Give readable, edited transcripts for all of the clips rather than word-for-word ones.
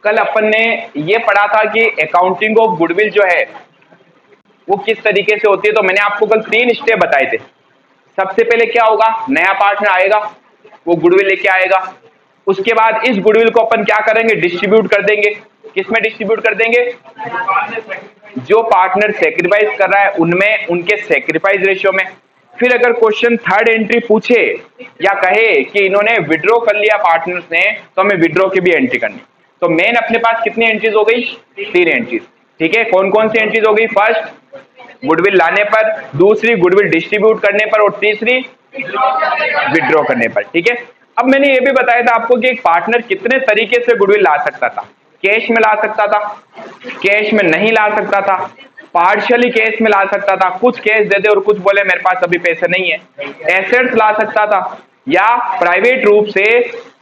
कल अपन ने ये पढ़ा था कि अकाउंटिंग ऑफ गुडविल जो है वो किस तरीके से होती है। तो मैंने आपको कल 3 स्टेप बताए थे। सबसे पहले क्या होगा, नया पार्टनर आएगा, वो गुडविल लेके आएगा। उसके बाद इस गुडविल को अपन क्या करेंगे, डिस्ट्रीब्यूट कर देंगे। किसमें डिस्ट्रीब्यूट कर देंगे, जो पार्टनर सेक्रीफाइस कर रहा है उनमें, उनके सेक्रीफाइस रेशियो में। फिर अगर क्वेश्चन थर्ड एंट्री पूछे या कहे कि इन्होंने विड्रॉ कर लिया पार्टनर्स ने, तो हमें विड्रॉ की भी एंट्री करनी। तो मेन अपने पास कितनी एंट्रीज हो गई, 3 एंट्रीज। ठीक है, कौन कौन सी एंट्रीज हो गई, फर्स्ट गुडविल लाने पर, दूसरी गुडविल डिस्ट्रीब्यूट करने पर, और तीसरी विड्रॉ करने पर। ठीक है, अब मैंने ये भी बताया था आपको कि एक पार्टनर कितने तरीके से गुडविल ला सकता था। कैश में ला सकता था, कैश में नहीं ला सकता था, पार्शियली कैश में ला सकता था, कुछ कैश दे दे और कुछ बोले मेरे पास अभी पैसे नहीं है, एसेट्स ला सकता था, या प्राइवेट रूप से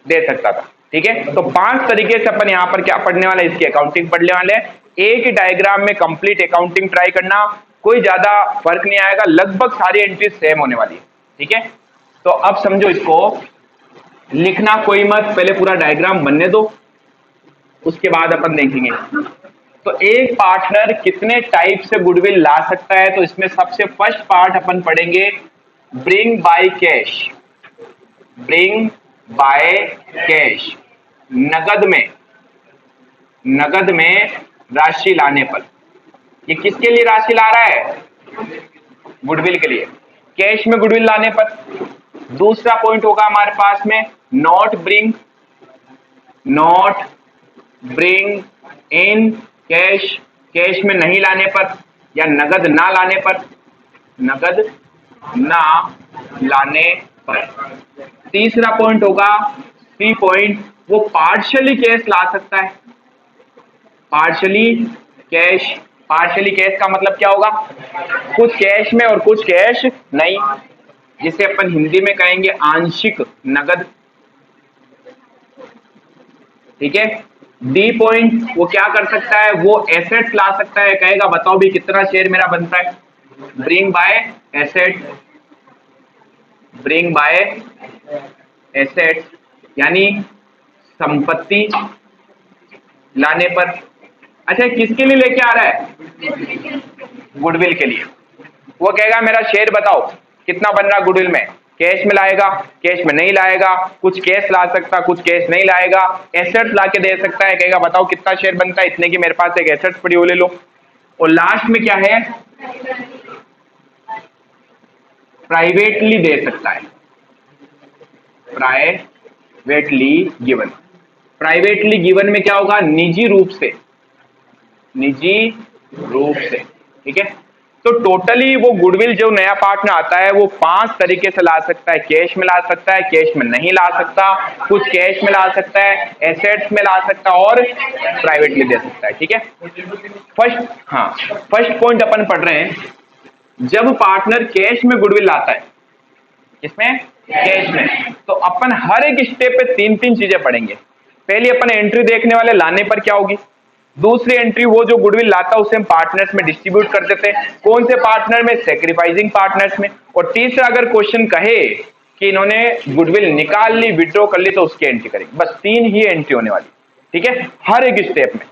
दे सकता था। ठीक है, तो 5 तरीके से अपन यहाँ पर क्या पढ़ने वाले, इसकी अकाउंटिंग पढ़ने वाले हैं। एक ही डायग्राम में कंप्लीट अकाउंटिंग ट्राई करना, कोई ज्यादा फर्क नहीं आएगा, लगभग सारी एंट्री सेम होने वाली है। ठीक है, तो अब समझो, इसको लिखना कोई मत, पहले पूरा डायग्राम बनने दो, उसके बाद अपन देखेंगे। तो एक पार्टनर कितने टाइप से गुडविल ला सकता है, तो इसमें सबसे फर्स्ट पार्ट अपन पढ़ेंगे bring by cash. Bring by cash, नगद में राशि लाने पर। ये किसके लिए राशि ला रहा है, गुडविल के लिए, कैश में गुडविल लाने पर। दूसरा पॉइंट होगा हमारे पास में not bring in cash, cash में नहीं लाने पर या नगद ना लाने पर, नगद ना लाने पर। तीसरा पॉइंट होगा सी पॉइंट, वो पार्शियली कैश ला सकता है। पार्शियली कैश का मतलब क्या होगा, कुछ कैश में और कुछ कैश नहीं, जिसे अपन हिंदी में कहेंगे आंशिक नगद। ठीक है, डी पॉइंट, वो क्या कर सकता है, वो एसेट्स ला सकता है, कहेगा बताओ भी कितना शेयर मेरा बनता है, ब्रिंग बाय एसेट्स, यानी संपत्ति लाने पर। अच्छा, किसके लिए लेके आ रहा है, गुडविल के लिए। वो कहेगा मेरा शेयर बताओ कितना बन रहा गुडविल में, कैश में लाएगा, कैश में नहीं लाएगा, कुछ कैश ला सकता, कुछ कैश नहीं लाएगा, एसेट्स ला के दे सकता है, कहेगा बताओ कितना शेयर बनता है, इतने की मेरे पास एक एसेट्स पड़ी हो, ले लो। और लास्ट में क्या है, प्राइवेटली दे सकता है, प्राइवेटली गिवन में क्या होगा, निजी रूप से। ठीक है, तो टोटली वो गुडविल जो नया पार्टनर आता है वो 5 तरीके से ला सकता है। कैश में ला सकता है, कैश में नहीं ला सकता, कुछ कैश में ला सकता है, एसेट्स में ला सकता है, और प्राइवेटली दे सकता है। ठीक है, फर्स्ट पॉइंट अपन पढ़ रहे हैं, जब पार्टनर कैश में गुडविल लाता है, किसमें, कैश में, तो अपन हर एक स्टेप पे 3 चीजें पढ़ेंगे। पहली अपन एंट्री देखने वाले लाने पर क्या होगी, दूसरी एंट्री वो जो गुडविल लाता है उसे हम पार्टनर्स में डिस्ट्रीब्यूट कर देते हैं, कौन से पार्टनर में, सेक्रीफाइसिंग पार्टनर्स में। और तीसरा अगर क्वेश्चन कहे कि इन्होंने गुडविल निकाल ली, विड्रॉ कर ली, तो उसकी एंट्री करेंगे। बस 3 ही एंट्री होने वाली। ठीक है, हर एक स्टेप में।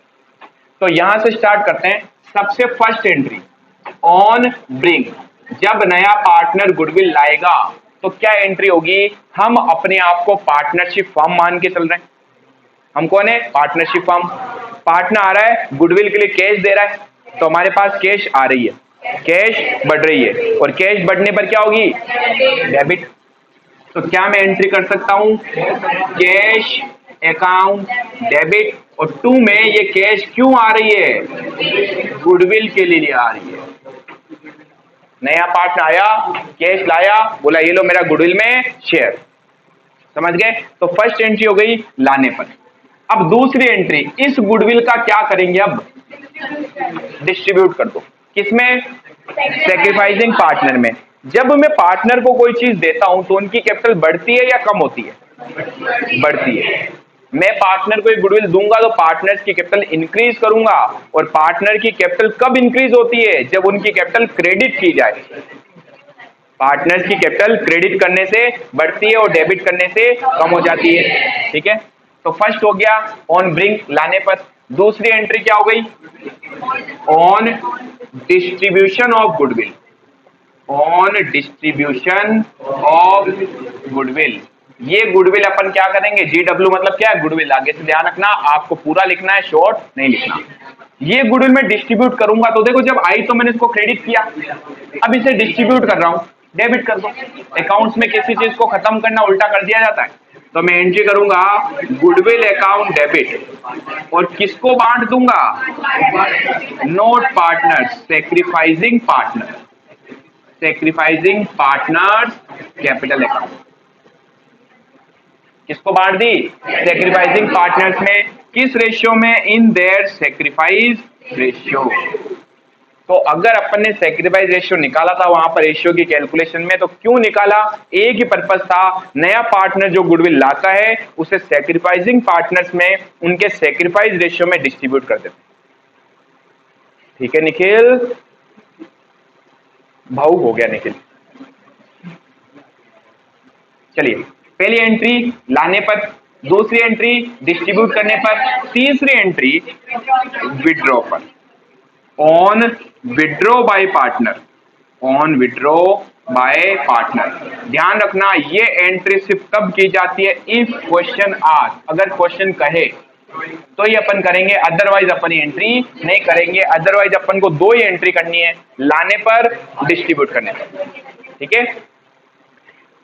तो यहां से स्टार्ट करते हैं। सबसे फर्स्ट एंट्री ऑन ब्रिंग, जब नया पार्टनर गुडविल लाएगा तो क्या एंट्री होगी, हम अपने आप को पार्टनरशिप फर्म मान के चल रहे हैं। हम कौन है, पार्टनरशिप फर्म। पार्टनर आ रहा है, गुडविल के लिए कैश दे रहा है, तो हमारे पास कैश आ रही है, कैश बढ़ रही है, और कैश बढ़ने पर क्या होगी, डेबिट। तो क्या मैं एंट्री कर सकता हूं, कैश अकाउंट डेबिट, और 2 में ये कैश क्यों आ रही है, गुडविल के लिए आ रही है। नया पार्टनर आया, कैश लाया, बोला ये लो मेरा गुडविल में शेयर, समझ गए। तो फर्स्ट एंट्री हो गई लाने पर। अब दूसरी एंट्री, इस गुडविल का क्या करेंगे, अब डिस्ट्रीब्यूट कर दो, किसमें, सेक्रीफाइसिंग पार्टनर में। जब मैं पार्टनर को कोई चीज देता हूं तो उनकी कैपिटल बढ़ती है या कम होती है, बढ़ती है। मैं पार्टनर को एक गुडविल दूंगा तो पार्टनर्स की कैपिटल इंक्रीज करूंगा, और पार्टनर की कैपिटल कब इंक्रीज होती है, जब उनकी कैपिटल क्रेडिट की जाए। पार्टनर्स की कैपिटल क्रेडिट करने से बढ़ती है और डेबिट करने से कम हो जाती है। ठीक है, तो फर्स्ट हो गया ऑन ब्रिंक लाने पर। दूसरी एंट्री क्या हो गई? On distribution of goodwill, on distribution of goodwill. ये गुडविल अपन क्या करेंगे? GW मतलब क्या है? गुडविल। आगे से ध्यान रखना, आपको पूरा लिखना है, शॉर्ट नहीं लिखना। ये गुडविल मैं डिस्ट्रीब्यूट करूंगा, तो देखो जब आई तो मैंने इसको क्रेडिट किया, अब इसे डिस्ट्रीब्यूट कर रहा हूं, डेबिट कर दो। अकाउंट्स में किसी चीज को खत्म करना उल्टा कर दिया जाता है, तो मैं एंट्री करूंगा गुडविल अकाउंट डेबिट, और किसको बांट दूंगा? Note partners, sacrificing partner, sacrificing partners capital account. किसको बांट दी? सेक्रीफाइसिंग पार्टनर्स में। किस रेशियो में? In their sacrifice ratio. तो अगर अपन ने सेक्रीफाइस रेशियो निकाला था वहां पर रेशियो की कैलकुलेशन में, तो क्यों निकाला? एक ही पर्पस था, नया पार्टनर जो गुडविल लाता है उसे सेक्रीफाइसिंग पार्टनर्स में उनके सेक्रीफाइस रेशियो में डिस्ट्रीब्यूट कर देते। ठीक है निखिल? भावुक हो गया निखिल। चलिए, पहली एंट्री लाने पर, दूसरी एंट्री डिस्ट्रीब्यूट करने पर, तीसरी एंट्री विड्रॉ पर, on withdraw bye partner, on withdraw bye partner. ध्यान रखना ये एंट्री सिर्फ तब की जाती है इफ क्वेश्चन आस्क, अगर क्वेश्चन कहे तो ही अपन करेंगे, अदरवाइज अपन एंट्री नहीं करेंगे। अदरवाइज अपन को दो ही एंट्री करनी है, लाने पर, डिस्ट्रीब्यूट करने पर। ठीक है,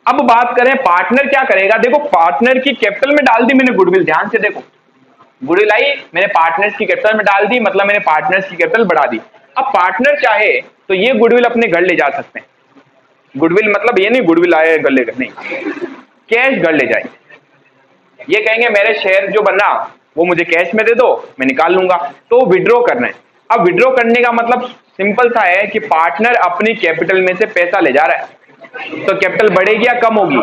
अब बात करें पार्टनर क्या करेगा। देखो पार्टनर की कैपिटल में डाल दी मैंने गुडविल, ध्यान से देखो, गुडविल आई, मैंने पार्टनर्स की कैपिटल में डाल दी, मतलब मैंने पार्टनर्स की कैपिटल बढ़ा दी। अब पार्टनर चाहे तो ये गुडविल अपने घर ले जा सकते हैं। गुडविल मतलब ये नहीं गुडविल आए घर ले, नहीं, कैश घर ले जाए। ये कहेंगे मेरे शेयर जो बना वो मुझे कैश में दे दो, मैं निकाल लूंगा। तो विड्रॉ करना है। अब विड्रॉ करने का मतलब सिंपल सा है कि पार्टनर अपनी कैपिटल में से पैसा ले जा रहा है, तो कैपिटल बढ़ेगी या कम होगी?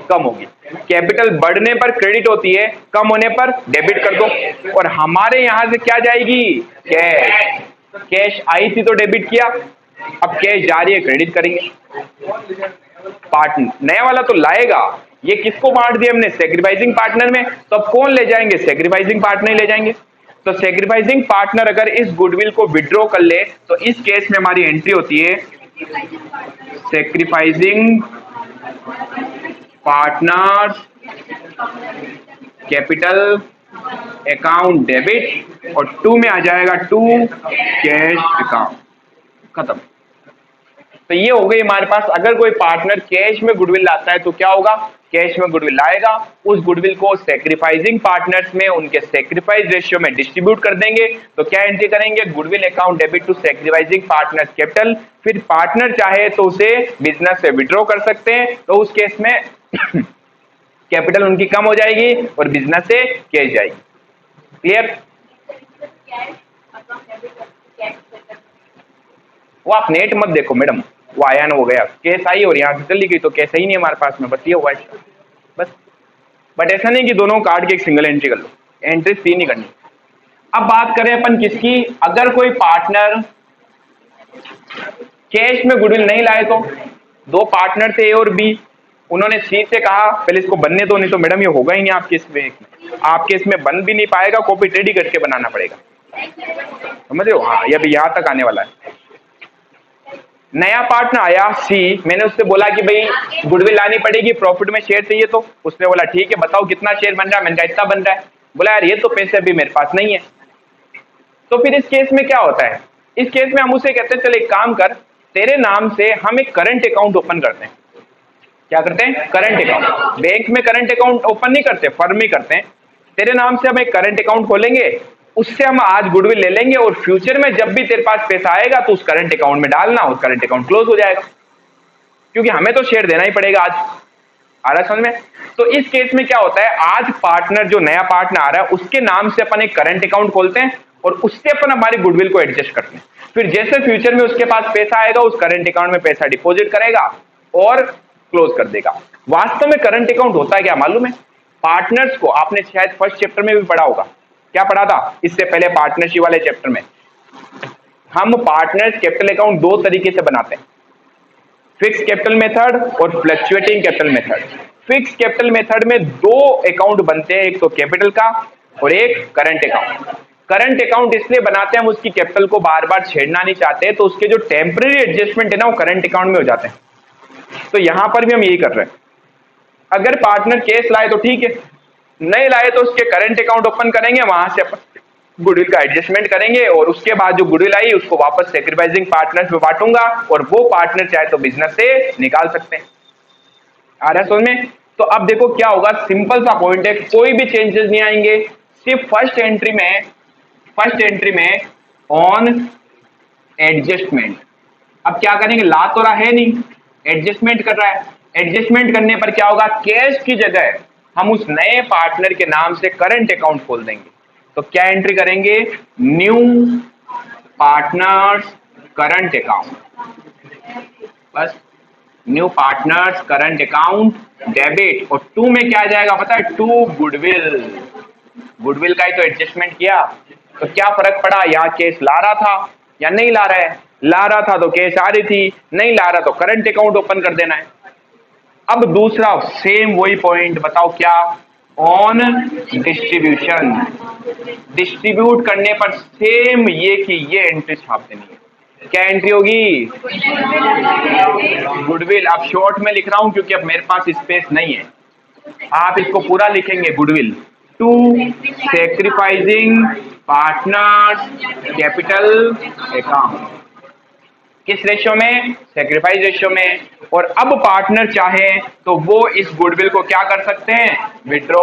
कम होगी। कैपिटल बढ़ने पर क्रेडिट होती है, कम होने पर डेबिट कर दो। और हमारे यहां से क्या जाएगी? कैश। कैश आई थी तो डेबिट किया, अब कैश जा रही है, क्रेडिट करेंगे। पार्टनर नया वाला तो लाएगा, ये किसको बांट दिया हमने? सेक्रीफाइसिंग पार्टनर में। तो अब कौन ले जाएंगे? सेक्रीफाइसिंग पार्टनर ले जाएंगे। तो सेक्रीफाइसिंग पार्टनर अगर इस गुडविल को विड्रॉ कर ले तो इस केस में हमारी एंट्री होती है sacrificing partners capital account debit, और 2 में आ जाएगा टू कैश अकाउंट, खत्म। तो ये हो गई हमारे पास। अगर कोई पार्टनर कैश में गुडविल लाता है तो क्या होगा? कैश में गुडविल लाएगा, उस गुडविल को सेक्रीफाइसिंग पार्टनर्स में उनके सेक्रीफाइस रेशियो में डिस्ट्रीब्यूट कर देंगे। तो क्या एंट्री करेंगे? Goodwill account debit to sacrificing partners capital. फिर पार्टनर चाहे तो उसे बिजनेस से विड्रॉ कर सकते हैं, तो उस केस में कैपिटल उनकी कम हो जाएगी और बिजनेस से कैश जाएगी। क्लियर? वो आप नेट मत देखो मैडम, वो आया ना हो गया, केस आई और यहाँ से चली गई, तो केस ही नहीं है हमारे पास में, बस ये हुआ है बस। बट ऐसा नहीं कि दोनों कार्ड की एक सिंगल एंट्री कर लो, एंट्री 3 ही करनी। अब बात करें अपन किसकी? अगर कोई पार्टनर कैश में गुडविल नहीं लाए तो दो पार्टनर थे ए और बी, उन्होंने सी से कहा पहले इसको बनने दो, नहीं तो मैडम ये होगा ही नहीं आपके इसमें, आपके इसमें बन भी नहीं पाएगा, कॉपी रेडी करके बनाना पड़ेगा। समझ रहे हो? हाँ, ये अभी यहां तक आने वाला है। नया पार्टनर आया सी, मैंने उससे बोला कि भाई गुडविल लानी पड़ेगी, प्रॉफिट में शेयर चाहिए, तो उसने बोला ठीक है बताओ कितना शेयर बन रहा है। मैंने कहा इतना बन रहा है। बोला यार ये तो पैसे अभी मेरे पास नहीं है। तो फिर इस केस में क्या होता है? इस केस में हम उसे कहते हैं चल एक काम कर, तेरे नाम से हम एक करंट अकाउंट ओपन करते हैं। क्या करते हैं? Current account. बैंक में करंट अकाउंट ओपन नहीं करते, फर्म ही करते हैं। तेरे नाम से हम एक करंट अकाउंट खोलेंगे, उससे हम आज गुडविल ले लेंगे और फ्यूचर में जब भी तेरे पास पैसा आएगा तो उस करंट अकाउंट में डालना, और करंट अकाउंट क्लोज हो जाएगा, क्योंकि हमें तो शेयर देना ही पड़ेगा आज। आ रहा समझ में? तो इस केस में क्या होता है, आज पार्टनर जो नया पार्टनर आ रहा है उसके नाम से अपन एक करंट अकाउंट खोलते हैं और उससे अपन हमारी गुडविल को एडजस्ट करते हैं। फिर जैसे फ्यूचर में उसके पास पैसा आएगा उस करंट अकाउंट में पैसा डिपॉजिट करेगा और क्लोज कर देगा। वास्तव में करंट अकाउंट होता है क्या मालूम है? पार्टनर्स को आपने शायद फर्स्ट चैप्टर में भी पढ़ा होगा। क्या पढ़ा था इससे पहले? पार्टनरशिप वाले चैप्टर में हम पार्टनर्स कैपिटल अकाउंट दो तरीके से बनाते हैं, फिक्स कैपिटल मेथड और fluctuating capital method. Fix capital method में दो अकाउंट बनते हैं, एक तो कैपिटल का और एक करंट अकाउंट। करंट अकाउंट इसलिए बनाते हैं, हम उसकी कैपिटल को बार बार छेड़ना नहीं चाहते, तो उसके जो टेम्पररी एडजस्टमेंट है ना वो करंट अकाउंट में हो जाते हैं। तो यहां पर भी हम यही कर रहे हैं। अगर पार्टनर कैश लाए तो ठीक है, नहीं लाए तो उसके करंट अकाउंट ओपन करेंगे, वहां से अपन गुडविल का एडजस्टमेंट करेंगे और उसके बाद जो गुडविल आई उसको वापस सेक्रीफाइसिंग पार्टनर्स में बांटूंगा और वो पार्टनर चाहे तो बिजनेस से निकाल सकते हैं। आ रहा है समझ में? तो अब देखो क्या होगा, सिंपल सा पॉइंट है, कोई भी चेंजेस नहीं आएंगे, सिर्फ फर्स्ट एंट्री में ऑन एडजस्टमेंट। अब क्या करेंगे, ला तो रहा है नहीं, एडजस्टमेंट कर रहा है। एडजस्टमेंट करने पर क्या होगा, कैश की जगह हम उस नए पार्टनर के नाम से करंट अकाउंट खोल देंगे। तो क्या एंट्री करेंगे, न्यू पार्टनर्स करंट अकाउंट, बस new partners current account debit. और टू में क्या आ जाएगा पता है, टू गुडविल। गुडविल का ही तो एडजस्टमेंट किया, तो क्या फर्क पड़ा, यहाँ केस ला रहा था या नहीं ला रहा है, ला रहा था तो केस आ रही थी, नहीं ला रहा तो करंट अकाउंट ओपन कर देना है। अब दूसरा सेम वही पॉइंट, बताओ क्या, ऑन डिस्ट्रीब्यूशन। डिस्ट्रीब्यूट करने पर सेम ये कि ये एंट्री छाप देनी है। क्या एंट्री होगी, गुडविल। अब शॉर्ट में लिख रहा हूं क्योंकि अब मेरे पास स्पेस नहीं है, आप इसको पूरा लिखेंगे, goodwill to sacrificing partners capital account. किस रेशियो में, सेक्रीफाइस रेशियो में। और अब पार्टनर चाहे तो वो इस गुडविल को क्या कर सकते हैं, विड्रॉ।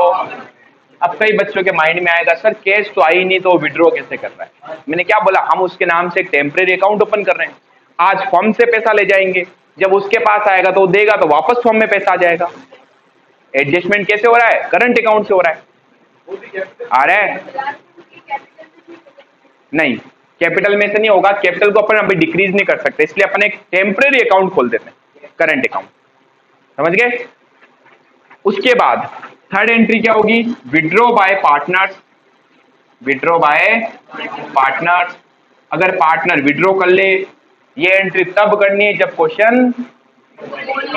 अब कई बच्चों के माइंड में आएगा, सर कैश तो आई नहीं तो विड्रॉ कैसे कर रहा है। मैंने क्या बोला, हम उसके नाम से एक टेम्परेरी अकाउंट ओपन कर रहे हैं, आज फर्म से पैसा ले जाएंगे, जब उसके पास आएगा तो देगा तो वापस फर्म में पैसा आ जाएगा। एडजस्टमेंट कैसे हो रहा है, करंट अकाउंट से हो रहा है। आ रहा है नहीं, कैपिटल में से नहीं होगा, कैपिटल को अपन अभी डिक्रीज नहीं कर सकते, इसलिए अपन एक टेम्परेरी अकाउंट खोल देते हैं, करंट अकाउंट। समझ गए? उसके बाद थर्ड एंट्री क्या होगी, withdraw bye partners. Withdraw bye partners, अगर पार्टनर विड्रॉ कर ले, ये एंट्री तब करनी है जब क्वेश्चन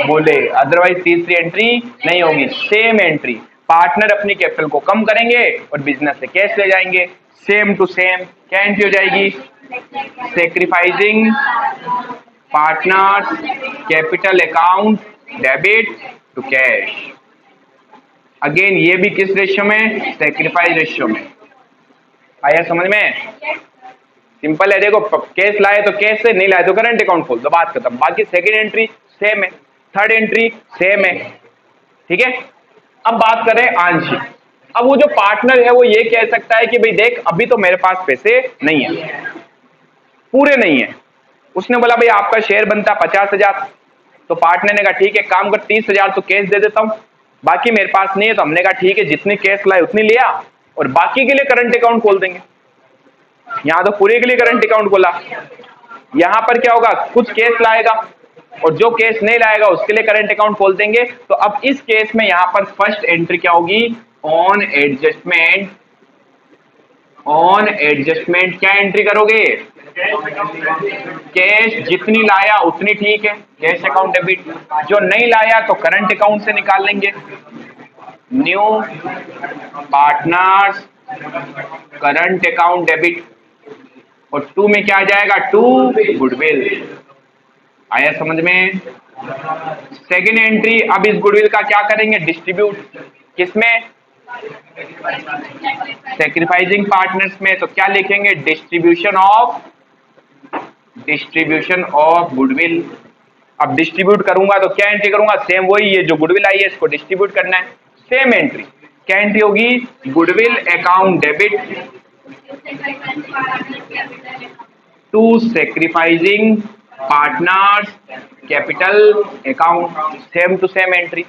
बोले, अदरवाइज तीसरी एंट्री नहीं होगी। सेम एंट्री, पार्टनर अपनी कैपिटल को कम करेंगे और बिजनेस से कैश ले जाएंगे, सेम टू सेम। क्या एंट्री हो जाएगी, sacrificing partners capital account debit to cash. Again ये भी किस रेशियो में, सेक्रीफाइस रेशियो में। आया समझ में? सिंपल है, देखो केस लाए तो केस से, नहीं लाए तो करंट अकाउंट खोल दो, बात खत्म। बाकी सेकंड एंट्री सेम है, थर्ड एंट्री सेम है, ठीक है। अब बात करें आंशिक। अब वो जो पार्टनर है वो ये कह सकता है कि भाई देख अभी तो मेरे पास पैसे नहीं है, पूरे नहीं है। उसने बोला भाई आपका शेयर बनता 50,000, तो पार्टनर ने कहा ठीक है काम कर 30,000 तो कैश दे देता हूं, बाकी मेरे पास नहीं है। तो हमने कहा ठीक है जितनी कैश लाए उतनी लिया और बाकी के लिए करंट अकाउंट खोल देंगे। यहां तो पूरे के लिए करंट अकाउंट खोला, यहां पर क्या होगा, कुछ कैश लाएगा और जो कैश नहीं लाएगा उसके लिए करंट अकाउंट खोल देंगे। तो अब इस केस में यहां पर फर्स्ट एंट्री क्या होगी, ऑन एडजस्टमेंट। ऑन एडजस्टमेंट क्या एंट्री करोगे, कैश जितनी लाया उतनी ठीक है, कैश अकाउंट डेबिट। जो नहीं लाया तो करंट अकाउंट से निकाल लेंगे, new partners current account debit. और टू में क्या आ जाएगा, टू गुडविल। आया समझ में? सेकेंड एंट्री, अब इस गुडविल का क्या करेंगे, डिस्ट्रीब्यूट। किसमें, सेक्रीफाइसिंग पार्टनर्स में। तो क्या लिखेंगे, डिस्ट्रीब्यूशन ऑफ गुडविल। अब डिस्ट्रीब्यूट करूंगा तो क्या एंट्री करूंगा, सेम वही, ये जो गुडविल आई है इसको डिस्ट्रीब्यूट करना है, सेम एंट्री। क्या एंट्री होगी, goodwill account debit to sacrificing partners capital account, same to same entry.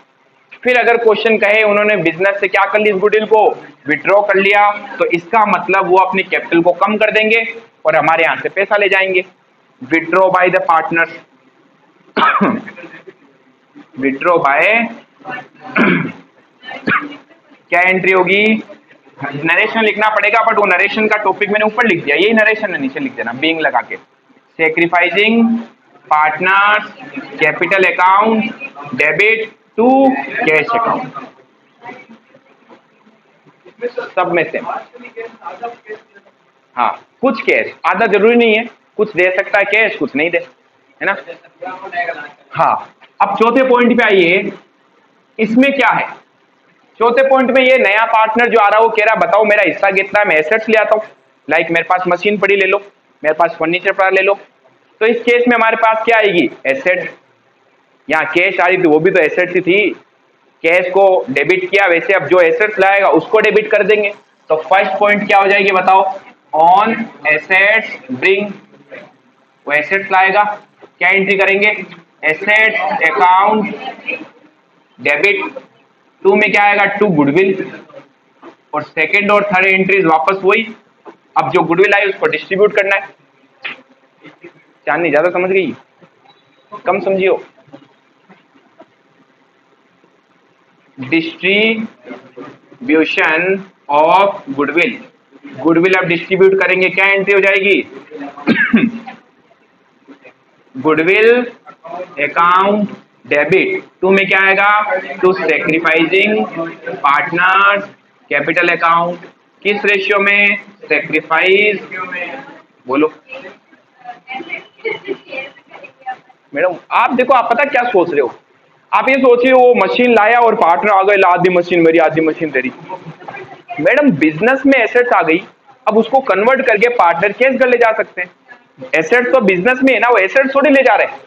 फिर अगर क्वेश्चन कहे उन्होंने बिजनेस से क्या कर ली, इस गुडविल को विड्रॉ कर लिया, तो इसका मतलब वो अपनी कैपिटल को कम कर देंगे और हमारे यहां से पैसा ले जाएंगे। Withdraw by the partners, withdraw by क्या एंट्री होगी, नरेशन लिखना पड़ेगा बट वो नरेशन का टॉपिक मैंने ऊपर लिख दिया, यही नरेशन है, नीचे लिख देना बीइंग लगा के। Sacrificing partners capital account debit to cash account, सब में से। हाँ, कुछ कैश, आधा जरूरी नहीं है, कुछ दे सकता है कैश, कुछ नहीं दे, है ना। हाँ, अब चौथे पॉइंट पे आइए, इसमें क्या है। चौथे पॉइंट में ये नया पार्टनर जो आ रहा है वो कह रहा है बताओ मेरा हिस्सा कितना है, मैं एसेट्स ले आता हूँ, लाइक मेरे पास मशीन पड़ी ले लो, मेरे पास फर्नीचर पड़ा ले लो। तो इस केस में हमारे पास क्या आएगी, एसेट। यहाँ कैश आ रही थी वो भी तो एसेट्स ही थी, कैश को डेबिट किया, वैसे अब जो एसेट्स लाएगा उसको डेबिट कर देंगे। तो फर्स्ट पॉइंट क्या हो जाएगी बताओ, ऑन एसेट्स ब्रिंग, वो एसेट्स लाएगा, क्या एंट्री करेंगे, एसेट्स अकाउंट डेबिट। टू में क्या आएगा, टू गुडविल, और सेकंड और थर्ड एंट्रीज वापस वही। अब जो गुडविल आई उसको डिस्ट्रीब्यूट करना है। चांदनी ज्यादा समझ गई, कम समझियो। डिस्ट्रीब्यूशन ऑफ गुडविल, गुडविल अब डिस्ट्रीब्यूट करेंगे, क्या एंट्री हो जाएगी, गुडविल अकाउंट डेबिट। टू में क्या आएगा, to sacrificing partners capital account, किस रेशियो में, सेक्रीफाइस, बोलो मैडम। आप देखो, आप पता क्या सोच रहे हो, आप ये सोचिए वो मशीन लाया और पार्टनर आ गए, आधी मशीन मेरी आधी मशीन तेरी। मैडम बिजनेस में एसेट्स आ गई, अब उसको कन्वर्ट करके पार्टनर कैश कर ले जा सकते हैं। एसेट्स तो बिजनेस में है ना, वो एसेट्स थोड़ी ले जा रहे हैं।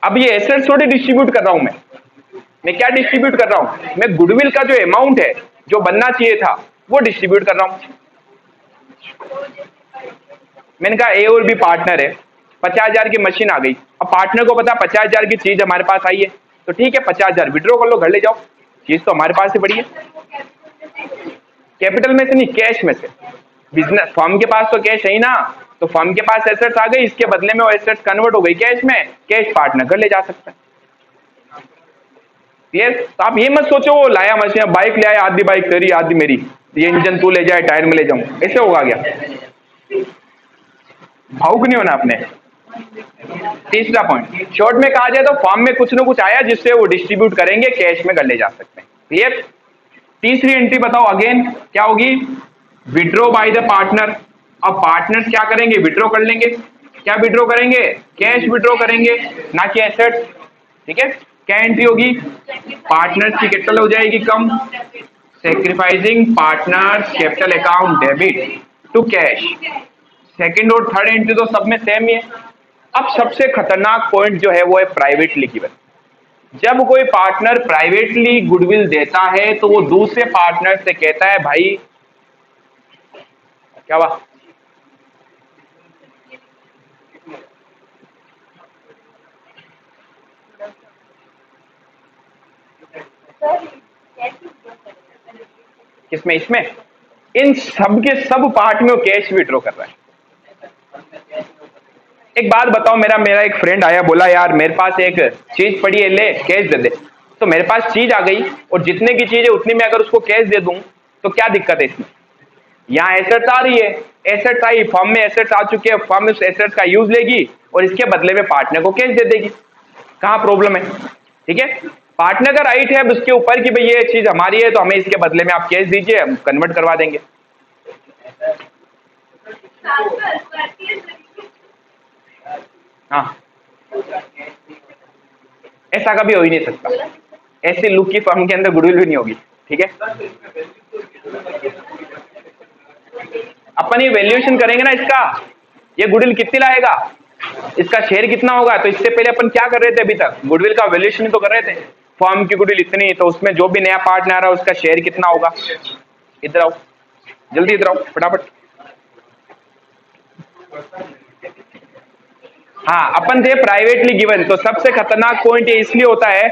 अब ये एसेट्स थोड़ी डिस्ट्रीब्यूट कर रहा हूं मैं क्या डिस्ट्रीब्यूट कर रहा हूं, मैं गुडविल का जो अमाउंट है जो बनना चाहिए था वो डिस्ट्रीब्यूट कर रहा हूं। मैंने कहा ए और बी पार्टनर है, 50,000 की मशीन आ गई, अब पार्टनर को पता 50,000 की चीज हमारे पास आई है, तो ठीक है 50,000 विड्रॉ कर लो, घर ले जाओ, चीज तो हमारे पास ही पड़ी है। कैपिटल में से नहीं, कैश में से। बिजनेस फर्म के पास तो कैश है ही ना, तो फर्म के पास एसेट्स आ गई, इसके बदले में वो एसेट्स कन्वर्ट हो गई कैश में, कैश पार्टनर घर ले जा सकता है। यस, तो आप ये मत सोचो वो लाया मशीन, बाइक ले आया, आधी बाइक तेरी आधी मेरी, ये इंजन तू ले जाए टायर में ले जाऊं, ऐसे होगा क्या, भावुक नहीं होना आपने। तीसरा पॉइंट शॉर्ट में कहा जाए तो फॉर्म में कुछ ना कुछ आया जिससे वो डिस्ट्रीब्यूट करेंगे, कैश में कर ले जा सकते हैं। क्लियर। तीसरी एंट्री बताओ अगेन क्या होगी, विड्रॉ बाय द पार्टनर। अब पार्टनर्स क्या करेंगे, विड्रॉ कर लेंगे, क्या विड्रॉ करेंगे, कैश विड्रॉ करेंगे, ना कि एसेट्स। ठीक है, क्या एंट्री होगी, पार्टनर्स की कैपिटल हो जाएगी कम, sacrificing partners capital account debit to cash. Second और थर्ड एंट्री तो सब में सेम ही है। अब सबसे खतरनाक पॉइंट जो है वो है प्राइवेटली गिवन। जब कोई पार्टनर प्राइवेटली गुडविल देता है तो वो दूसरे पार्टनर से कहता है भाई क्या हुआ, किसमें, इसमें, इन सब के सब पार्ट में वो कैश विड्रॉ कर रहा है। एक बात बताओ, मेरा एक फ्रेंड आया, बोला यार मेरे पास एक चीज पड़ी है, ले कैश दे दे। तो मेरे पास चीज आ गई और जितने की चीज है उतनी में अगर उसको कैश दे दूं तो क्या दिक्कत है इसमें। यहाँ एसेट्स आ रही है, एसेट्स आई, फर्म में एसेट्स आ चुके हैं, फर्म उस एसेट्स का यूज लेगी और इसके बदले में पार्टनर को कैश दे देगी, कहाँ प्रॉब्लम है। ठीक है, पार्टनर का राइट है अब उसके ऊपर कि भाई ये चीज हमारी है तो हमें इसके बदले में आप कैश दीजिए, हम कन्वर्ट करवा देंगे। हाँ, ऐसा कभी हो ही नहीं सकता, ऐसे लुक की फर्म के अंदर गुडविल भी नहीं होगी। ठीक है, अपन ये वैल्यूएशन करेंगे ना इसका, ये गुडविल कितनी लाएगा, इसका शेयर कितना होगा। तो इससे पहले अपन क्या कर रहे थे, अभी तक गुडविल का वैल्यूएशन तो कर रहे थे, फर्म की गुडविल इतनी, तो उसमें जो भी नया पार्टनर आ रहा है उसका शेयर कितना होगा। इधर आओ जल्दी, इधर आओ फटाफट। हाँ, अपन थे प्राइवेटली गिवन, तो सबसे खतरनाक पॉइंट ये इसलिए होता है,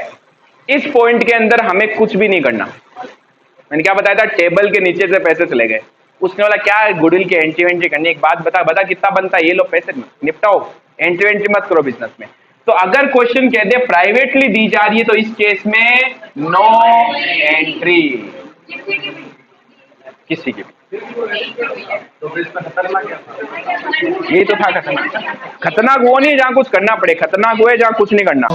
इस पॉइंट के अंदर हमें कुछ भी नहीं करना। मैंने क्या बताया था, टेबल के नीचे से पैसे चले गए, उसने बोला क्या गुडविल की एंट्री वेंट्री करनी, एक बात बता कितना बनता है, ये लो पैसे निपटाओ, एंट्री वेंट्री मत करो बिजनेस में। तो अगर क्वेश्चन कह दे प्राइवेटली दी जा रही है तो इस केस में नो एंट्री, किसी की भी। यही तो था खतरनाक। खतरनाक वो नहीं जहां कुछ करना पड़े, खतरनाक वो है जहां कुछ नहीं करना।